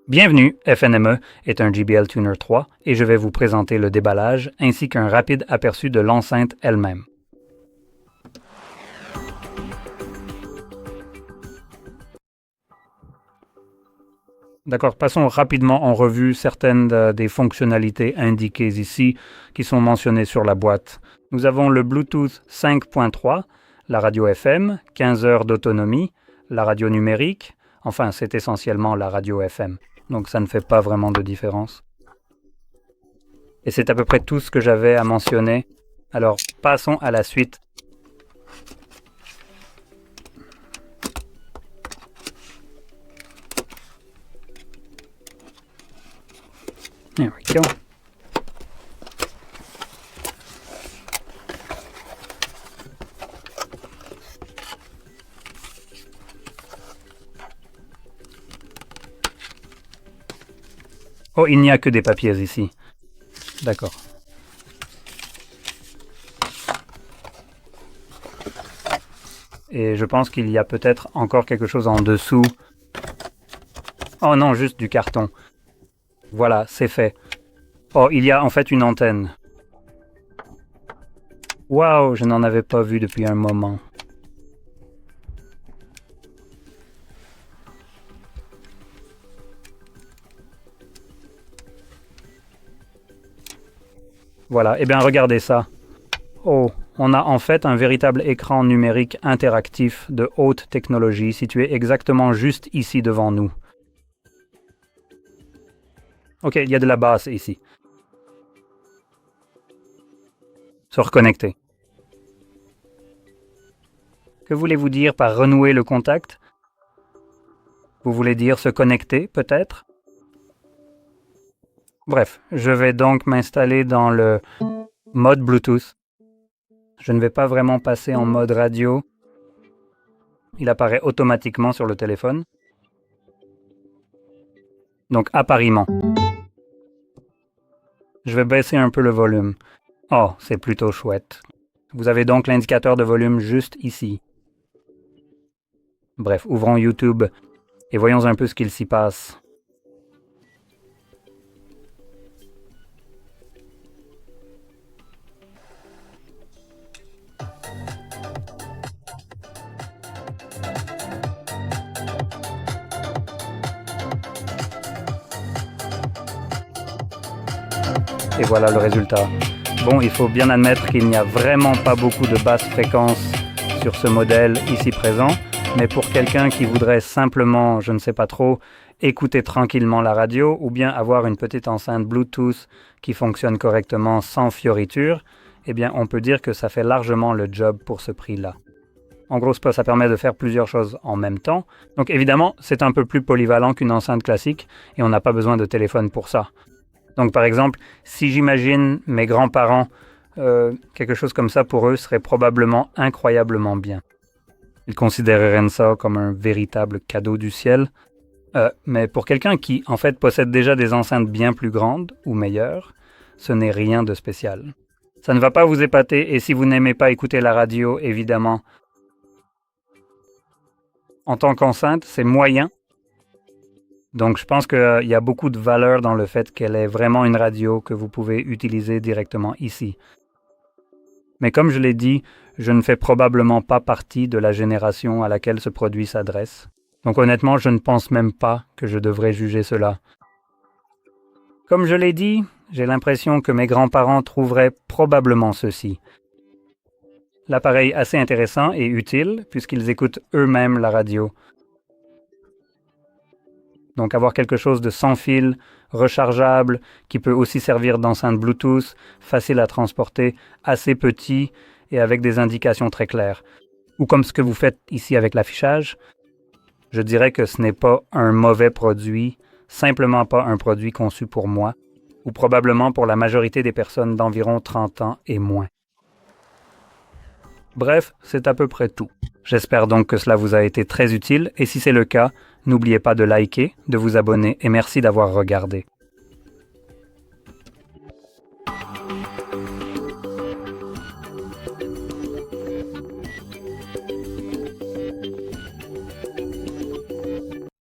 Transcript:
Bienvenue, FNME est un JBL Tuner 3 et je vais vous présenter le déballage ainsi qu'un rapide aperçu de l'enceinte elle-même. D'accord, passons rapidement en revue certaines des fonctionnalités indiquées ici qui sont mentionnées sur la boîte. Nous avons le Bluetooth 5.3, la radio FM, 15 heures d'autonomie, la radio numérique, enfin c'est essentiellement la radio FM. Donc ça ne fait pas vraiment de différence. Et c'est à peu près tout ce que j'avais à mentionner. Alors passons à la suite. There we go. Oh, il n'y a que des papiers ici. D'accord. Et je pense qu'il y a peut-être encore quelque chose en dessous. Oh non, juste du carton. Voilà, c'est fait. Oh, il y a en fait une antenne. Waouh, je n'en avais pas vu depuis un moment. Voilà, eh bien regardez ça. Oh, on a en fait un véritable écran numérique interactif de haute technologie situé exactement juste ici devant nous. Ok, il y a de la basse ici. Se reconnecter. Que voulez-vous dire par renouer le contact? Vous voulez dire se connecter, peut-être? Bref, je vais donc m'installer dans le mode Bluetooth. Je ne vais pas vraiment passer en mode radio. Il apparaît automatiquement sur le téléphone. Donc appariement. Je vais baisser un peu le volume. Oh, c'est plutôt chouette. Vous avez donc l'indicateur de volume juste ici. Bref, ouvrons YouTube et voyons un peu ce qu'il s'y passe. Et voilà le résultat. Bon, il faut bien admettre qu'il n'y a vraiment pas beaucoup de basses fréquences sur ce modèle ici présent, mais pour quelqu'un qui voudrait simplement, je ne sais pas trop, écouter tranquillement la radio ou bien avoir une petite enceinte Bluetooth qui fonctionne correctement sans fioritures, eh bien on peut dire que ça fait largement le job pour ce prix-là. En gros, ça permet de faire plusieurs choses en même temps. Donc évidemment, c'est un peu plus polyvalent qu'une enceinte classique et on n'a pas besoin de téléphone pour ça. Donc par exemple, si j'imagine mes grands-parents, quelque chose comme ça pour eux serait probablement incroyablement bien. Ils considéreraient ça comme un véritable cadeau du ciel. Mais pour quelqu'un qui en fait possède déjà des enceintes bien plus grandes ou meilleures, ce n'est rien de spécial. Ça ne va pas vous épater et si vous n'aimez pas écouter la radio, évidemment, en tant qu'enceinte, c'est moyen. Donc, je pense qu'il y a beaucoup de valeur dans le fait qu'elle est vraiment une radio que vous pouvez utiliser directement ici. Mais comme je l'ai dit, je ne fais probablement pas partie de la génération à laquelle ce produit s'adresse. Donc honnêtement, je ne pense même pas que je devrais juger cela. Comme je l'ai dit, j'ai l'impression que mes grands-parents trouveraient probablement ceci. L'appareil assez intéressant et utile puisqu'ils écoutent eux-mêmes la radio. Donc avoir quelque chose de sans fil, rechargeable, qui peut aussi servir d'enceinte Bluetooth, facile à transporter, assez petit et avec des indications très claires. Ou comme ce que vous faites ici avec l'affichage, je dirais que ce n'est pas un mauvais produit, simplement pas un produit conçu pour moi, ou probablement pour la majorité des personnes d'environ 30 ans et moins. Bref, c'est à peu près tout. J'espère donc que cela vous a été très utile et si c'est le cas, n'oubliez pas de liker, de vous abonner et merci d'avoir regardé.